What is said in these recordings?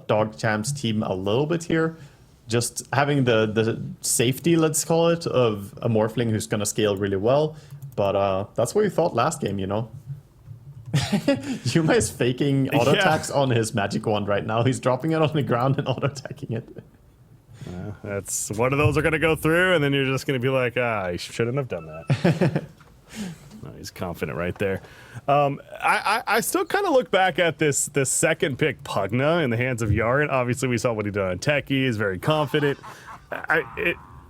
DogChamp's team a little bit here. Just having the safety, let's call it, of a Morphling who's going to scale really well. But that's what we thought last game, you know? Yuma is faking auto attacks on his magic wand right now. He's dropping it on the ground and auto attacking it. That's one of those are going to go through, and then you're just going to be like, you shouldn't have done that. He's confident right there. I still kind of look back at this second pick Pugna in the hands of Yaren. Obviously, we saw what he did on Techie. He's very confident.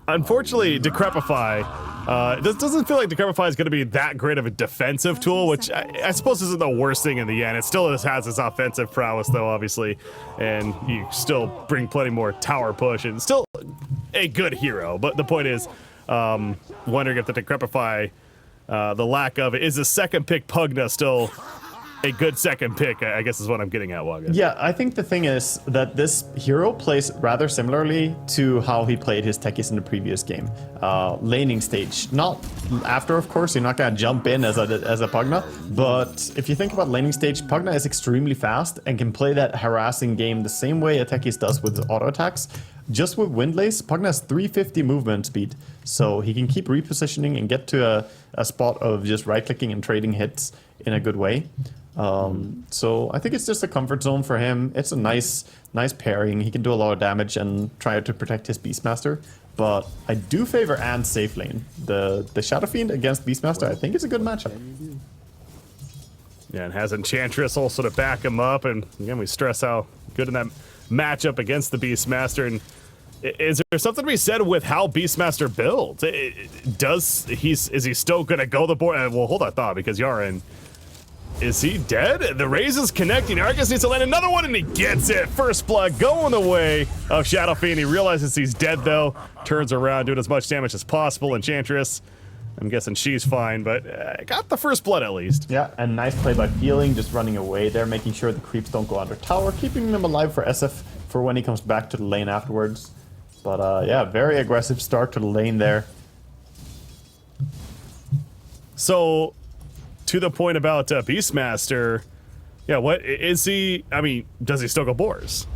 Unfortunately, Decrepify, this doesn't feel like Decrepify is going to be that great of a defensive tool, which I suppose isn't the worst thing in the end. It still has its offensive prowess, though, obviously, and you still bring plenty more tower push, and still a good hero. But the point is, wondering if the Decrepify, the lack of it, is the second pick Pugna still a good second pick, I guess is what I'm getting at, Waga. Yeah, I think the thing is that this hero plays rather similarly to how he played his techies in the previous game. Laning stage. Not after, of course, you're not going to jump in as a Pugna, but if you think about laning stage, Pugna is extremely fast and can play that harassing game the same way a techies does with auto attacks. Just with Windlace, Pugna has 350 movement speed, so he can keep repositioning and get to a spot of just right-clicking and trading hits in a good way. So I think it's just a comfort zone for him. It's a nice pairing. He can do a lot of damage and try to protect his Beastmaster. But I do favor Ant's safe lane. The Shadow Fiend against Beastmaster, I think it's a good matchup. Yeah, and has Enchantress also to back him up. And again, we stress how good in that matchup against the Beastmaster. And is there something to be said with how Beastmaster builds? Is he still going to go the board? Well, hold that thought, because Yaren, is he dead? The Raze is connecting. Arcus needs to land another one, and he gets it. First blood going the way of Shadow Fiend. He realizes he's dead, though. Turns around, doing as much damage as possible. Enchantress, I'm guessing she's fine, but got the first blood at least. Yeah, and nice play by Feeling, just running away there, making sure the creeps don't go under tower, keeping them alive for SF for when he comes back to the lane afterwards. But yeah, very aggressive start to the lane there. So, to the point about Beastmaster, yeah, what is he? I mean, does he still go boars?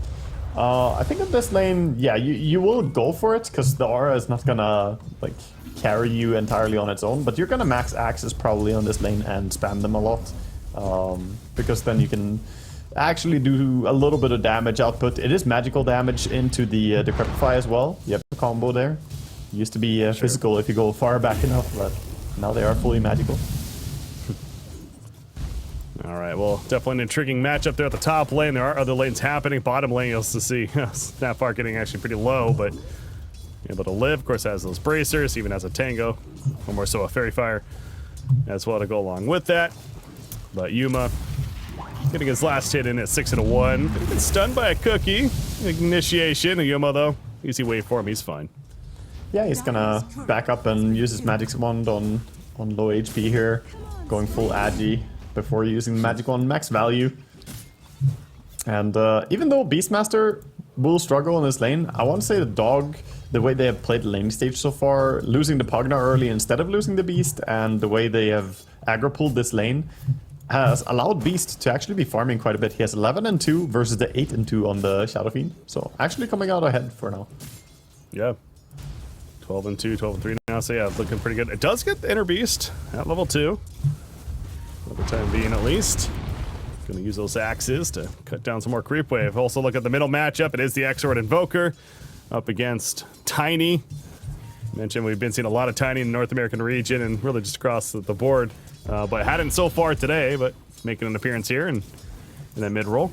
I think in this lane, yeah, you will go for it because the aura is not gonna like carry you entirely on its own, but you're gonna max axes probably on this lane and spam them a lot, because then you can actually do a little bit of damage output. It is magical damage into the Decrepify as well. You have a combo there. Used to be physical if you go far back enough, but now they are fully magical. All right, well, definitely an intriguing matchup there at the top lane. There are other lanes happening. Bottom lane, you'll see Snapfire getting actually pretty low, but able to live. Of course, has those bracers, even has a Tango, or more so a Fairy Fire as well to go along with that. But Yuma getting his last hit in at 6-1. Gonna get stunned by a cookie. Initiation. Yuma, though, easy wave for him. He's fine. Yeah, he's gonna back up and use his Magic Wand on low HP here, going full Agi before using the Magic Wand max value. And even though Beastmaster will struggle in this lane, I want to say the dog, the way they have played the lane stage so far, losing the Pugna early instead of losing the Beast, and the way they have aggro pulled this lane, has allowed Beast to actually be farming quite a bit. He has 11-2 versus the 8-2 on the Shadow Fiend. So actually coming out ahead for now. Yeah. 12-2, 12-3 now, so yeah, looking pretty good. It does get the Inner Beast at level 2. For the time being, at least. Gonna use those axes to cut down some more creep wave. Also look at the middle matchup. It is the Exort Invoker up against Tiny. Mentioned we've been seeing a lot of Tiny in the North American region and really just across the board. But hadn't so far today, but making an appearance here in that mid-roll.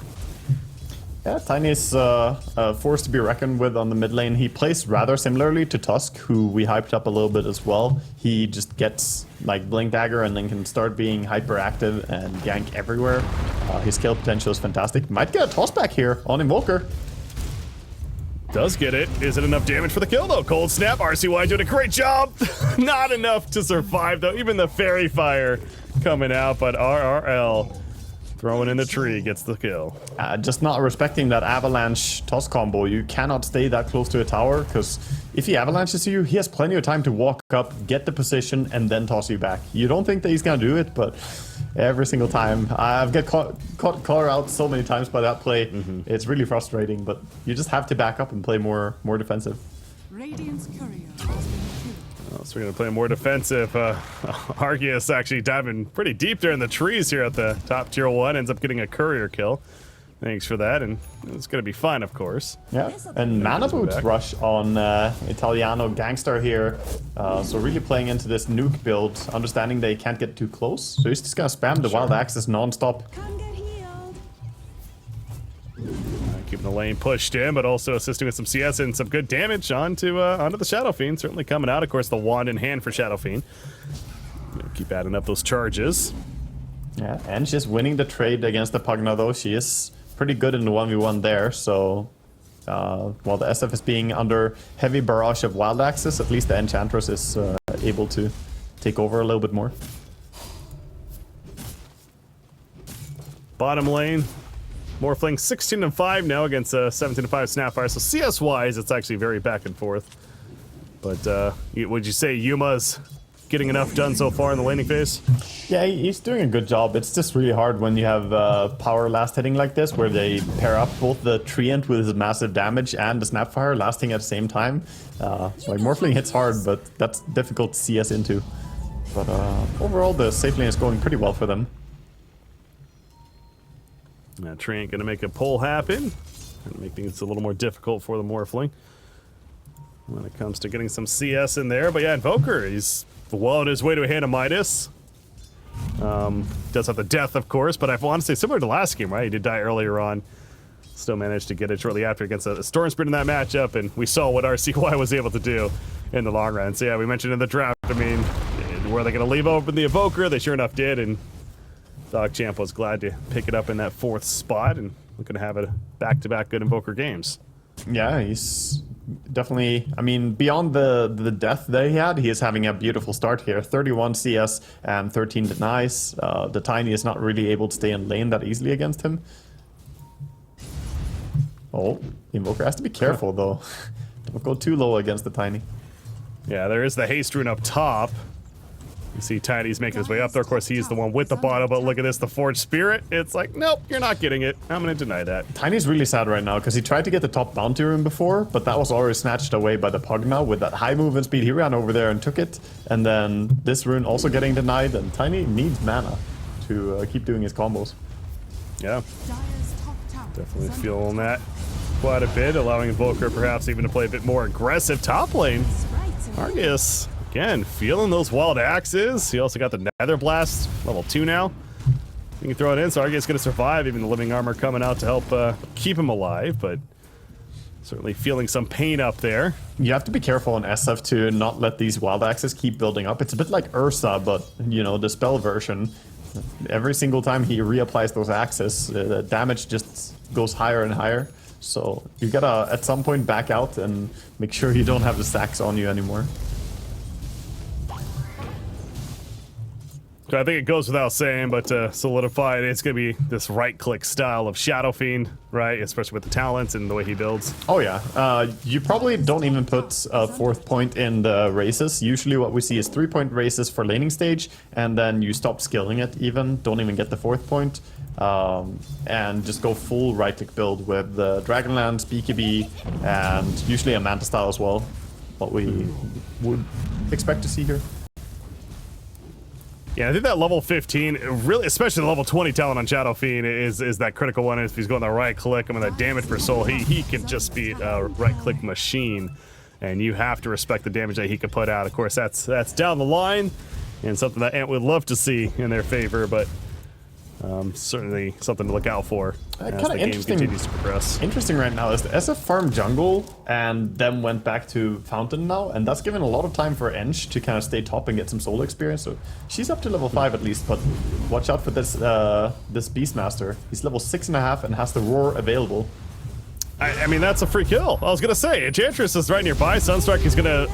Yeah, Tiny is a force to be reckoned with on the mid lane. He plays rather similarly to Tusk, who we hyped up a little bit as well. He just gets like Blink Dagger and then can start being hyperactive and gank everywhere. His skill potential is fantastic. Might get a toss back here on Invoker. Does get it. Is it enough damage for the kill, though? Cold Snap, RCY doing a great job. Not enough to survive, though. Even the Fairy Fire coming out, but RRL throwing in the tree gets the kill. Just not respecting that avalanche toss combo. You cannot stay that close to a tower, because if he avalanches you, he has plenty of time to walk up, get the position, and then toss you back. You don't think that he's gonna do it, but every single time. I've got caught out so many times by that play. It's really frustrating, but you just have to back up and play more defensive. Radiant's courier has been killed. So we're going to play more defensive. Arceus actually diving pretty deep there in the trees here at the top tier 1. Ends up getting a courier kill. Thanks for that, and it's going to be fine, of course. Yeah, and Mana Boots rush on Italiano Gangstar here. So really playing into this nuke build, understanding they can't get too close. So he's just going to spam the Wild Axes non-stop. Come get healed. Keeping the lane pushed in, but also assisting with some CS and some good damage onto the Shadow Fiend. Certainly coming out. Of course, the wand in hand for Shadow Fiend. Keep adding up those charges. Yeah, and she's winning the trade against the Pugna, though. She is pretty good in the 1v1 there, so while the SF is being under heavy barrage of Wild Axes, at least the Enchantress is able to take over a little bit more. Bottom lane, Morphling 16-5 now against 17-5 Snapfire, so CS-wise, it's actually very back and forth. But would you say Yuma's getting enough done so far in the laning phase? Yeah, he's doing a good job. It's just really hard when you have power last hitting like this, where they pair up both the Treant with his massive damage and the Snapfire lasting at the same time. Like Morphling hits hard, but that's difficult to CS into. But overall, the safe lane is going pretty well for them. Now Treant gonna make a pull happen and make things a little more difficult for the Morphling when it comes to getting some CS in there. But yeah, Invoker, he's well on his way to a Hand of Midas. Does have the death, of course, but I want to say similar to last game, right? He did die earlier on. Still managed to get it shortly after against a Storm Spirit in that matchup, and we saw what RCY was able to do in the long run. So yeah, we mentioned in the draft, I mean, were they going to leave open the Evoker? They sure enough did, and DogChamp was glad to pick it up in that 4th spot, and looking to have a back-to-back good Invoker games. Yeah, he's definitely, I mean, beyond the death that he had, he is having a beautiful start here. 31 CS and 13 denies. The Tiny is not really able to stay in lane that easily against him. Oh, Invoker has to be careful though. Don't go too low against the Tiny. Yeah, there is the haste rune up top. You see Tiny's making his way up there. Of course, he's the one with the bottle, but look at this, the Forged Spirit. It's like, nope, you're not getting it. I'm going to deny that. Tiny's really sad right now because he tried to get the top bounty rune before, but that was already snatched away by the Pugna with that high movement speed. He ran over there and took it, and then this rune also getting denied, and Tiny needs mana to keep doing his combos. Yeah, Dire's top tower definitely is under feeling that quite a bit, allowing Invoker perhaps even to play a bit more aggressive top lane. Arceus, again, feeling those wild axes. He also got the Nether Blast, level 2 now. You can throw it in, so Arceus gonna survive, even the living armor coming out to help keep him alive, but certainly feeling some pain up there. You have to be careful on SF to not let these wild axes keep building up. It's a bit like Ursa, but, you know, the spell version. Every single time he reapplies those axes, the damage just goes higher and higher. So you gotta, at some point, back out and make sure you don't have the stacks on you anymore. So I think it goes without saying, but to solidify it, it's going to be this right-click style of Shadow Fiend, right? Especially with the talents and the way he builds. Oh yeah, you probably don't even put a 4th point in the races. Usually what we see is 3-point races for laning stage, and then you stop skilling it even, don't even get the 4th point, and just go full right-click build with the Dragonlance, BKB, and usually a Manta style as well, what we would expect to see here. Yeah, I think that level 15, really, especially the level 20 talent on Shadow Fiend is that critical one. If he's going the right click, I mean, that damage per soul, he can just be a right click machine. And you have to respect the damage that he can put out. Of course, that's down the line and something that Ant would love to see in their favor, but certainly something to look out for as the game continues to progress. Interesting right now is the SF farm jungle and then went back to Fountain now, and that's given a lot of time for Ench to kind of stay top and get some solo experience. So she's up to level 5 at least, but watch out for this this Beastmaster. He's level 6.5 and has the roar available. I mean, that's a free kill. I was gonna say, Enchantress is right nearby. Sunstrike is gonna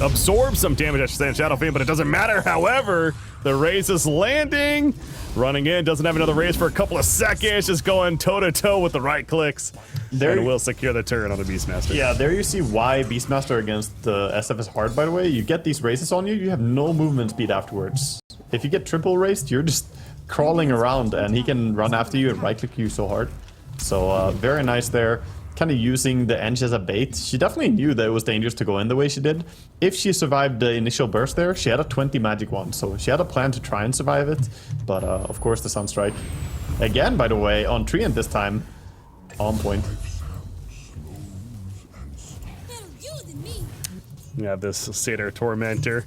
absorb some damage, I should say, in Shadow Fiend, but it doesn't matter. However, the raise is landing. Running in, doesn't have another raise for a couple of seconds, just going toe-to-toe with the right clicks. And will secure the turret on the Beastmaster. Yeah, there you see why Beastmaster against the SF is hard, by the way. You get these races on you, you have no movement speed afterwards. if you get triple raced, you're just crawling around and he can run after you and right click you so hard. So very nice there. Kind of using the Enge as a bait. She definitely knew that it was dangerous to go in the way she did. If she survived the initial burst there, she had a 20 magic wand, so she had a plan to try and survive it. But of course the Sunstrike, again by the way, on Treant this time, on point. You have this Satyr Tormentor.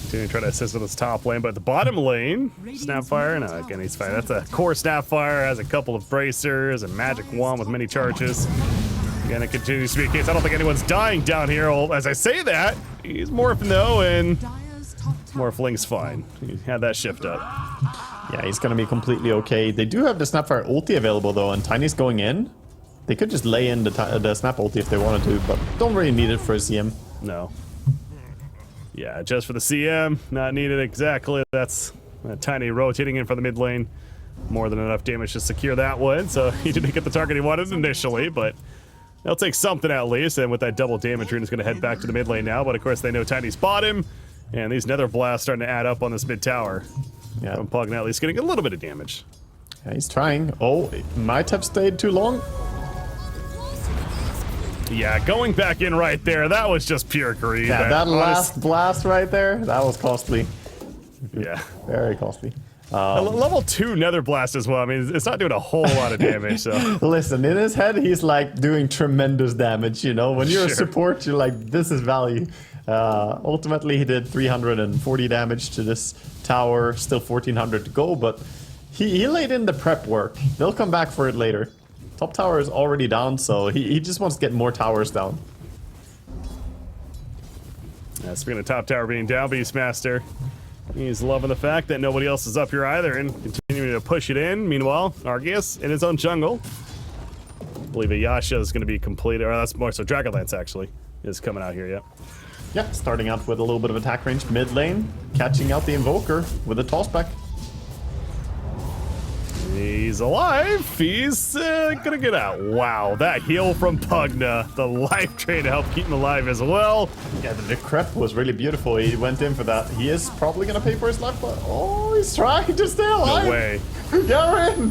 Continuing to try to assist with his top lane, but the bottom lane, Snapfire, no, again, he's fine. That's a core Snapfire, has a couple of bracers, a magic wand with many charges. Again, it continues to be a case. I don't think anyone's dying down here. Well, as I say that, he's morphing though, and Morphling's fine. He had that shift up. Yeah, he's gonna be completely okay. They do have the Snapfire ulti available though, and Tiny's going in. They could just lay in the Snap ulti if they wanted to, but don't really need it for a CM. No. Yeah, just for the CM, not needed exactly. That's Tiny rotating in for the mid lane. More than enough damage to secure that one, so he didn't get the target he wanted initially, but they'll take something at least, and with that double damage, Rune is going to head back to the mid lane now, but of course they know Tiny's bottom, and these Nether Blasts starting to add up on this mid tower. Yeah. Pugna at least getting a little bit of damage. Yeah, he's trying. Oh, might have stayed too long. Yeah, going back in right there, that was just pure greed. Yeah, that last blast right there, that was costly. Yeah. Very costly. Level 2 Nether Blast as well. I mean, it's not doing a whole lot of damage, so. Listen, in his head, he's like doing tremendous damage, you know? When you're a support, you're like, this is value. Ultimately, he did 340 damage to this tower, still 1400 to go, but he laid in the prep work. They'll come back for it later. Top tower is already down, so he just wants to get more towers down. Yeah, speaking of top tower being down, Beastmaster, he's loving the fact that nobody else is up here either and continuing to push it in. Meanwhile, Arceus in his own jungle. I believe a Yasha is going to be completed, or that's more so Dragonlance actually is coming out here, yeah. Yeah, starting out with a little bit of attack range mid lane, catching out the Invoker with a tossback. He's alive. He's gonna get out. Wow, that heal from Pugna. The life drain to help keep him alive as well. Yeah, the crep was really beautiful. He went in for that. He is probably gonna pay for his life, but oh, he's trying to stay alive. No way. Yaren!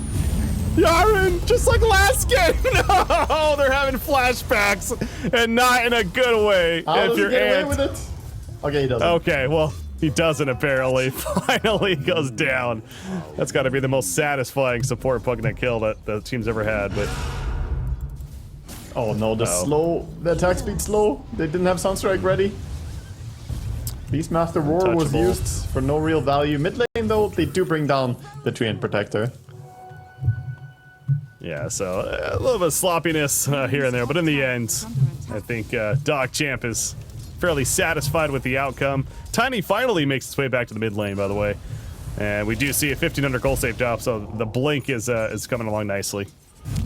Yaren, just like last game. No, they're having flashbacks and not in a good way. How does he get away with it? Okay, he doesn't. Okay, well, he doesn't apparently. Finally goes down. That's got to be the most satisfying support Pugna kill that the team's ever had, but... Oh no, the attack speed slow. They didn't have Sunstrike ready. Beastmaster Roar was used for no real value. Mid lane though, they do bring down the Treant Protector. Yeah, so a little bit of sloppiness here and there, but in the end, I think DogChamp is fairly satisfied with the outcome. Tiny finally makes its way back to the mid lane, by the way. And we do see a 1500 goal save drop, so the blink is coming along nicely.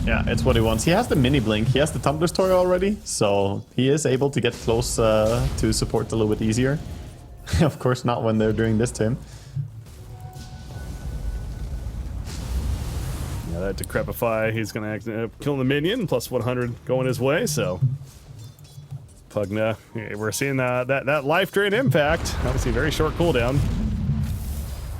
Yeah, it's what he wants. He has the mini blink, he has the Tumbler's Toy already, so he is able to get close to support a little bit easier. Of course not when they're doing this to him. Yeah, that Decrepify, he's gonna kill the minion, plus 100 going his way, so... Pugna, we're seeing that life drain impact. Obviously, very short cooldown.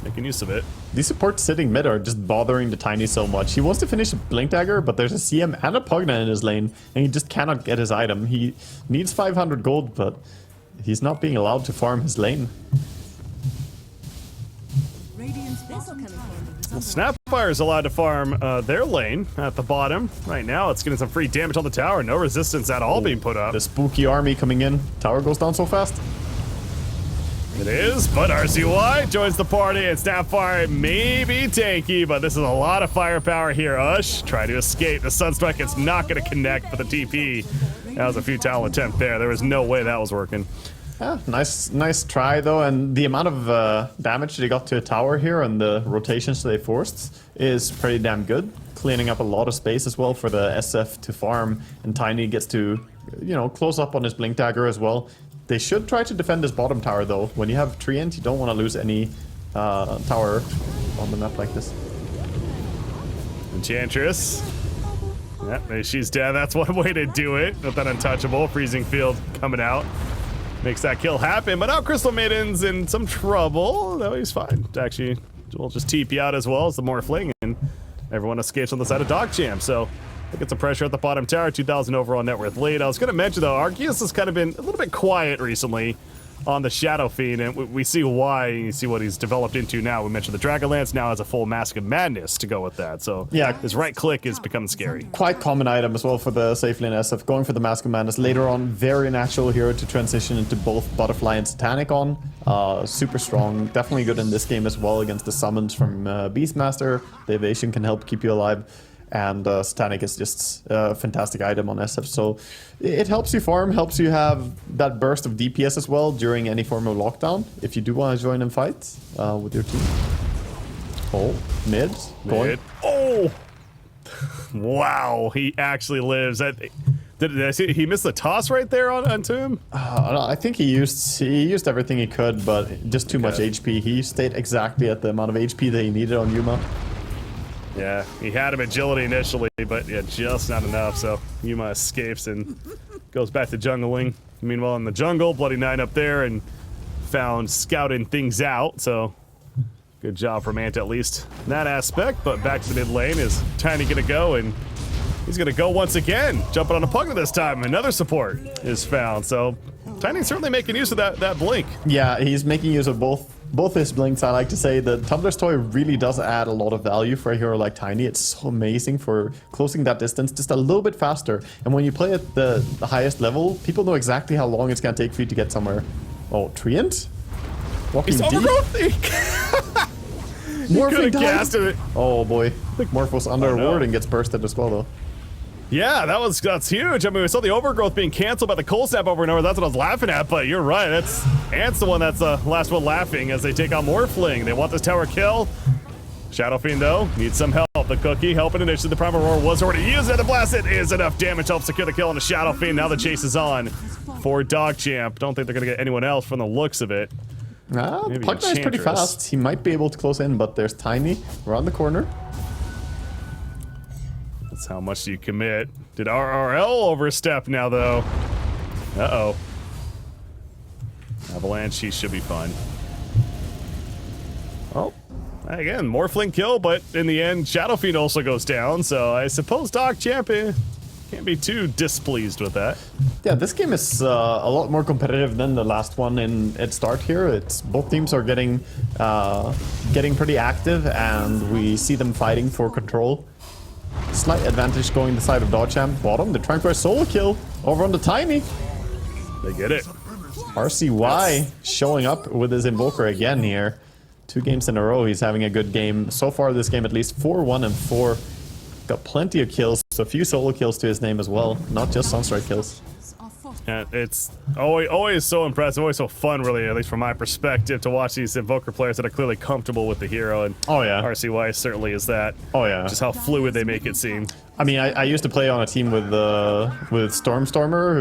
Making use of it. These supports sitting mid are just bothering the Tiny so much. He wants to finish a Blink Dagger, but there's a CM and a Pugna in his lane, and he just cannot get his item. He needs 500 gold, but he's not being allowed to farm his lane. Well, Snapfire is allowed to farm their lane at the bottom. Right now, it's getting some free damage on the tower. No resistance at all being put up. The spooky army coming in. Tower goes down so fast. It is, but RCY joins the party, and Snapfire may be tanky, but this is a lot of firepower here. Ush, try to escape. The Sunstrike is not going to connect for the TP. That was a futile attempt there. There was no way that was working. Yeah, nice try though, and the amount of damage they got to a tower here and the rotations they forced is pretty damn good. Cleaning up a lot of space as well for the SF to farm, and Tiny gets to, you know, close up on his Blink Dagger as well. They should try to defend this bottom tower though. When you have Treant, you don't want to lose any tower on the map like this. Enchantress. Yeah, she's dead. That's one way to do it with that untouchable. Freezing Field coming out. makes that kill happen. But now Crystal Maiden's in some trouble. No, he's fine. Actually, we'll just TP out as well as the Morphling, and everyone escapes on the side of DogChamp. So I think it's a pressure at the bottom tower. 2,000 overall net worth lead. I was going to mention though, Arceus has kind of been a little bit quiet recently on the Shadow Fiend, and we see why. You see what he's developed into now. We mentioned the Dragonlance now has a full Mask of Madness to go with that. So Yeah. his right click is becoming scary. Quite common item as well for the safe lane SF. Going for the Mask of Madness later on, very natural hero to transition into both Butterfly and Satanic on. Super strong, definitely good in this game as well against the summons from Beastmaster. The evasion can help keep you alive. And Satanic is just a fantastic item on SF, so it helps you farm, helps you have that burst of DPS as well during any form of lockdown, if you do want to join and fight with your team. Oh, mid. Going. Oh! Wow, he actually lives. Did I see he missed the toss right there onto him? I think he used everything he could, but just too much HP. He stayed exactly at the amount of HP that he needed on Yuma. Yeah, he had him agility initially, but yeah, just not enough. So Yuma escapes and goes back to jungling. Meanwhile, in the jungle, Bloody Knight up there and found scouting things out. So good job from Ant at least in that aspect. But back to the mid lane is Tiny gonna go, and he's gonna go once again, jumping on a Pugna this time. Another support is found. So Tiny's certainly making use of that blink. Yeah, he's making use of both his blinks. I like to say the Tumbler's Toy really does add a lot of value for a hero like Tiny. It's so amazing for closing that distance just a little bit faster. And when you play at the highest level, people know exactly how long it's gonna take for you to get somewhere. Oh, Treant? Walking He's deep? overgrowth. He could have casted it. Oh boy. I think Morpho's under a no. ward and gets bursted as well though. Yeah, that's huge. I mean, we saw the overgrowth being canceled by the cold snap over and over. That's what I was laughing at, but you're right. Ant's the one that's the last one laughing as they take on Morphling. They want this tower kill. Shadow Fiend, though, needs some help. The cookie helping initially. The Primal Roar was already used, and the blast it is enough damage to help secure the kill on the Shadow Fiend. Now the chase is on for DogChamp. Don't think they're going to get anyone else from the looks of it. Maybe Pugna is pretty Enchantress. fast. He might be able to close in, but there's Tiny around the corner. That's how much do you commit. Did RRL overstep now, though? Uh-oh. Avalanche, he should be fine. Oh, again, Morphling kill, but in the end, Shadow Fiend also goes down, so I suppose DogChamp can't be too displeased with that. Yeah, this game is a lot more competitive than the last one in its start here. It's both teams are getting pretty active, and we see them fighting for control. Slight advantage going the side of DogChamp. Bottom, they're trying for a solo kill over on the Tiny. They get it. RCY showing up with his Invoker again here. 2 games in a row, he's having a good game. So far this game at least 4-1 and 4. Got plenty of kills, so a few solo kills to his name as well, not just Sunstrike kills. Yeah, it's always so impressive, always so fun, really, at least from my perspective, to watch these Invoker players that are clearly comfortable with the hero, and Oh yeah. RCY certainly is that. Oh yeah. Just how fluid they make it seem. I mean, I used to play on a team with Stormstormer,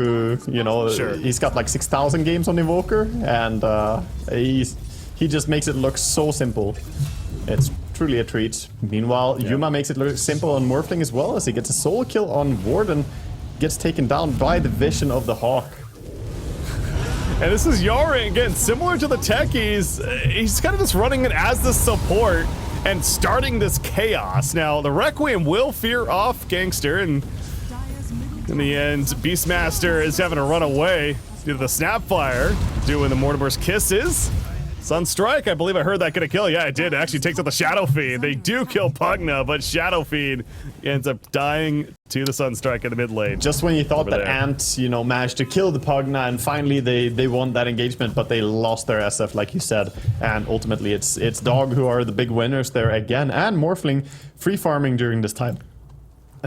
who, you know, Sure. he's got like 6,000 games on Invoker, and he just makes it look so simple. It's truly a treat. Meanwhile, Yuma makes it look simple on Morphling as well, as he gets a solo kill on Ward and gets taken down by the vision of the Hawk. And this is Yara again, similar to the techies. He's kind of just running it as the support and starting this chaos. Now, the Requiem will fear off Gangster, and in the end, Beastmaster is having to run away due to the Snapfire, doing the Mortimer's Kisses. Sunstrike, I believe I heard that get a kill. Yeah, it did. It actually takes out the Shadow Fiend. They do kill Pugna, but Shadow Fiend ends up dying to the Sunstrike in the mid lane. Just when you thought Over that there. Ant, you know, managed to kill the Pugna, and finally they won that engagement, but they lost their SF, like you said. And ultimately, it's Dog who are the big winners there again, and Morphling free farming during this time.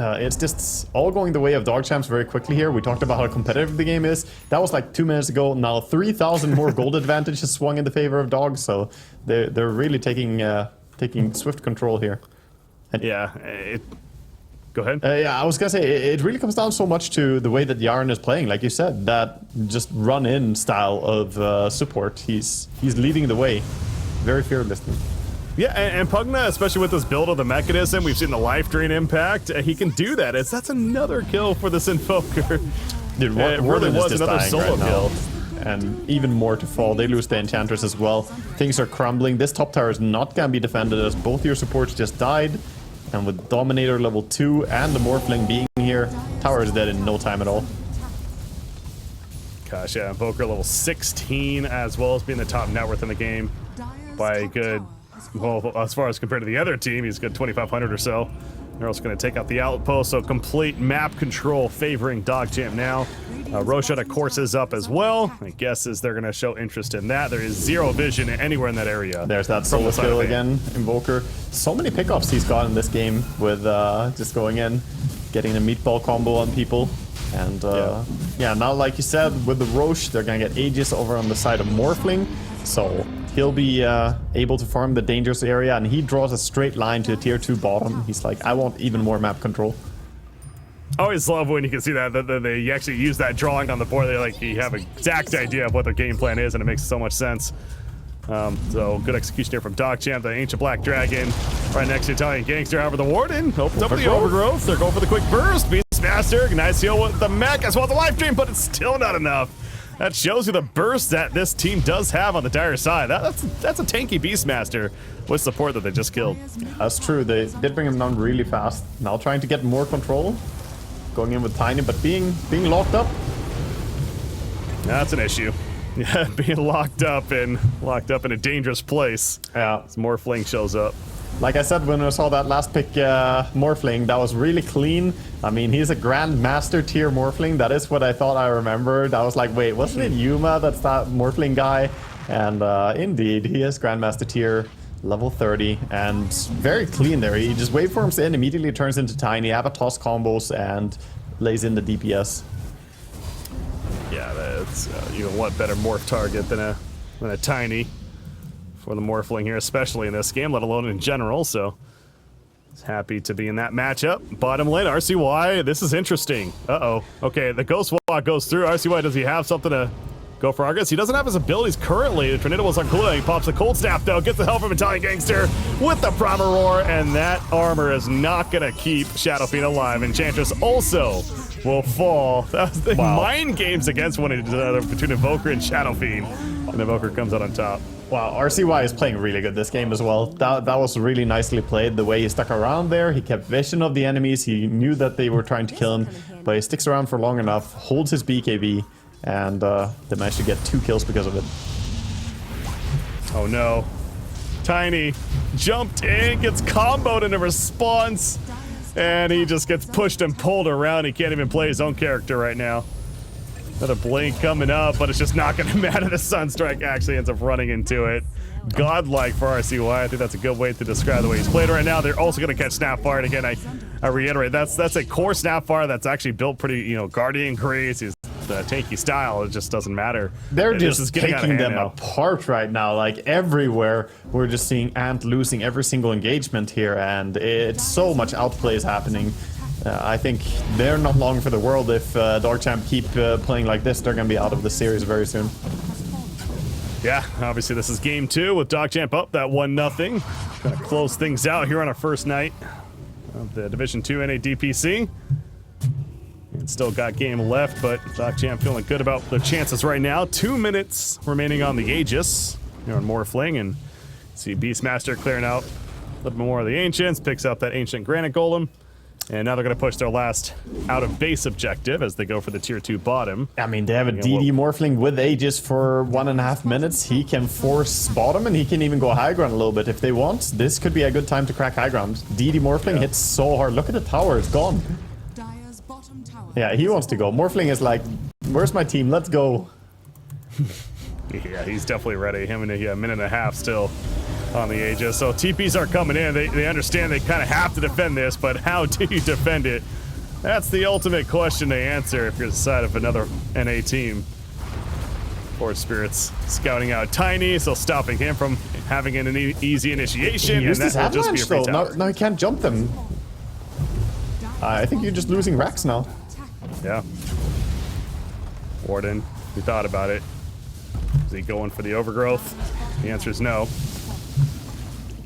It's just all going the way of DogChamps very quickly here. We talked about how competitive the game is. That was like 2 minutes ago. Now 3,000 more gold advantage has swung in the favor of Dogs, so they're really taking swift control here. And Yeah, go ahead. yeah, I was gonna say it really comes down so much to the way that Yarn is playing, like you said, that just run-in style of support. He's leading the way, very fearlessly. Yeah, and Pugna, especially with this build of the mechanism, we've seen the life drain impact. He can do that. That's another kill for this Invoker. Dude, It really Warden is was just another dying solo right now. kill. and even more to fall. They lose the Enchantress as well. Things are crumbling. This top tower is not gonna be defended as both your supports just died. And with Dominator level 2 and the Morphling being here, tower is dead in no time at all. Gosh, yeah, Invoker level 16 as well as being the top net worth in the game by a good, well, as far as compared to the other team, he's good 2,500 or so. They're also going to take out the outpost, so complete map control favoring DogChamp now. Roshan, of course, is up as well. My guess is they're going to show interest in that. There is zero vision anywhere in that area. There's that solo skill again, Invoker. So many pickups he's got in this game with just going in, getting a meatball combo on people. And yeah, now like you said, with the Roche, they're going to get Aegis over on the side of Morphling. So he'll be able to farm the dangerous area, and he draws a straight line to tier 2 bottom. He's like, I want even more map control. I always love when you can see that they actually use that drawing on the board. They like you have an exact idea of what their game plan is, and it makes so much sense. So good execution here from DogChamp, the Ancient Black Dragon, right next to Italian Gangster. However, the Warden opens up the Overgrowth. They're going for the quick burst. Beastmaster, nice heal with the mech as well as the life stream, but it's still not enough. That shows you the burst that this team does have on the dire side. That's a tanky Beastmaster with support that they just killed. That's true. They did bring him down really fast. Now trying to get more control. Going in with Tiny, but being locked up. That's an issue. Yeah, being locked up in a dangerous place. Yeah. As Morphling shows up. Like I said when I saw that last pick, Morphling, that was really clean. I mean, he's a Grandmaster tier Morphling. That is what I thought I remembered. I was like, wait, wasn't it Yuma that's that Morphling guy? And indeed, he is Grandmaster tier, level 30, and very clean there. He just waveforms in, immediately turns into Tiny, Avatos combos, and lays in the DPS. Yeah, that's you know what better morph target than a Tiny for the Morphling here, especially in this game, let alone in general. So he's happy to be in that matchup. Bottom lane, RCY, this is interesting. Uh-oh. Okay, the Ghost Walk goes through. RCY, does he have something to go for Argus? He doesn't have his abilities currently. The Tornado was on cooldown. He pops the Cold Snap, though. Gets the help from Italian Gangster with the Primal Roar, and that armor is not going to keep Shadow Fiend alive. Enchantress also will fall. That was the mind games against one another between Invoker and Shadow Fiend. And Invoker comes out on top. Wow, RCY is playing really good this game as well. That was really nicely played. The way he stuck around there, he kept vision of the enemies. He knew that they were trying to kill him, but he sticks around for long enough, holds his BKB, and they managed to get 2 kills because of it. Oh no. Tiny jumped in, gets comboed in a response, and he just gets pushed and pulled around. He can't even play his own character right now. Another blink coming up, but it's just not going to matter. The Sunstrike actually ends up running into it. Godlike for RCY. I think that's a good way to describe the way he's played right now. They're also going to catch Snapfire. And again, I reiterate, that's a core Snapfire that's actually built pretty, you know, Guardian Grace. He's the tanky style. It just doesn't matter. They're just taking them apart right now, like everywhere. We're just seeing Ant losing every single engagement here, and it's so much outplay is happening. I think they're not long for the world. If DogChamp keep playing like this, they're going to be out of the series very soon. Yeah, obviously this is game 2 with DogChamp up that 1-0. Gonna close things out here on our first night of the Division 2 NA DPC. And still got game left, but DogChamp feeling good about their chances right now. 2 minutes remaining on the Aegis here on Morphling, and see Beastmaster clearing out a little bit more of the Ancients, picks up that Ancient Granite Golem. And now they're going to push their last out-of-base objective as they go for the tier 2 bottom. I mean, they have a DD Morphling with Aegis for 1.5 minutes. He can force bottom, and he can even go high ground a little bit if they want. This could be a good time to crack high ground. DD Morphling hits so hard. Look at the tower. It's gone. Dire's bottom tower. Yeah, he wants to go. Morphling is like, where's my team? Let's go. Yeah, he's definitely ready. Him in a minute and a half still on the Aegis. So TPs are coming in. They understand they kind of have to defend this, but how do you defend it? That's the ultimate question to answer if you're the side of another NA team. Force Spirits scouting out Tiny, so stopping him from having an easy initiation. Use and this that will just be a free tower. No, he can't jump them. I think you're just losing Rex now. Yeah. Warden, we thought about it. Is he going for the Overgrowth? The answer is no.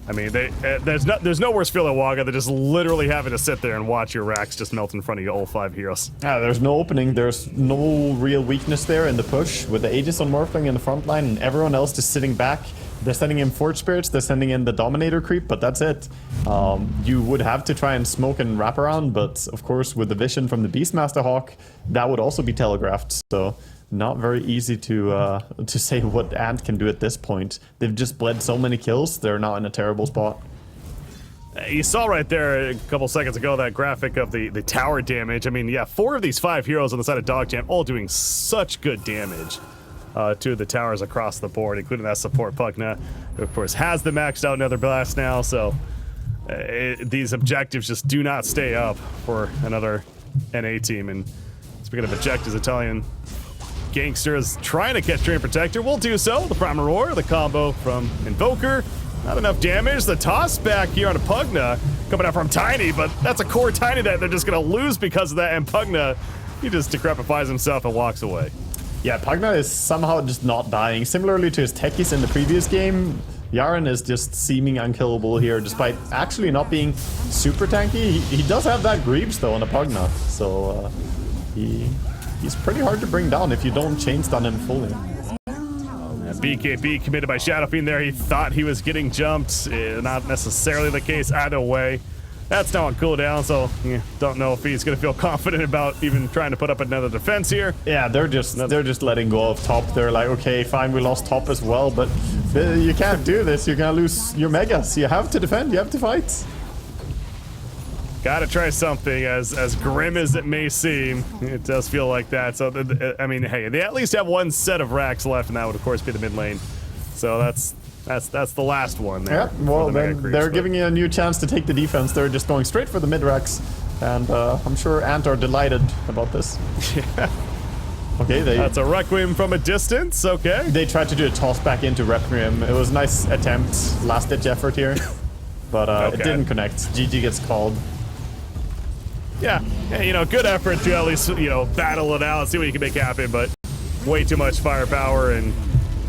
I mean, there's no worse feeling, Waga, than just literally having to sit there and watch your racks just melt in front of you, all 5 heroes. Yeah, there's no opening. There's no real weakness there in the push with the Aegis on Morphling in the front line and everyone else just sitting back. They're sending in Forge Spirits, they're sending in the Dominator creep, but that's it. You would have to try and smoke and wrap around, but of course with the vision from the Beastmaster Hawk, that would also be telegraphed. So not very easy to say what Ant can do at this point. They've just bled so many kills, they're not in a terrible spot. You saw right there a couple seconds ago that graphic of the tower damage. I mean, yeah, 4 of these 5 heroes on the side of DogChamp all doing such good damage to the towers across the board, including that support Pugna, who of course has the maxed out Nether Blast now, so these objectives just do not stay up for another NA team. And speaking of objectives, Italian Gangster is trying to catch Drain Protector, will do so. The Primal Roar, the combo from Invoker, not enough damage. The toss back here on a Pugna coming out from Tiny, but that's a core Tiny that they're just gonna lose because of that, and Pugna, he just decrepifies himself and walks away. Yeah, Pugna is somehow just not dying. Similarly to his techies in the previous game, Yaren is just seeming unkillable here, despite actually not being super tanky. He does have that Greaves though on a Pugna, so he's pretty hard to bring down if you don't chain stun him fully. BKB committed by Shadow Fiend there. He thought he was getting jumped. Not necessarily the case either way. That's now on cooldown, so don't know if he's going to feel confident about even trying to put up another defense here. Yeah, they're just letting go of top. They're like, okay, fine, we lost top as well, but you can't do this. You're going to lose your megas. You have to defend. You have to fight. Gotta try something, as grim as it may seem. It does feel like that. So, I mean, hey, they at least have 1 set of racks left, and that would, of course, be the mid lane. So that's the last one there. Yeah, well, then they're giving you a new chance to take the defense. They're just going straight for the mid racks, and I'm sure Ant are delighted about this. Yeah. Okay, that's a Requiem from a distance. Okay. They tried to do a toss back into Requiem. It was a nice attempt, last ditch effort here, but it didn't connect. GG gets called. Yeah, you know, good effort to at least, you know, battle it out, see what you can make happen, but way too much firepower and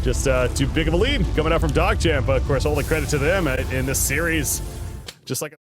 just too big of a lead coming out from DogChamp. Of course, all the credit to them in this series. Just like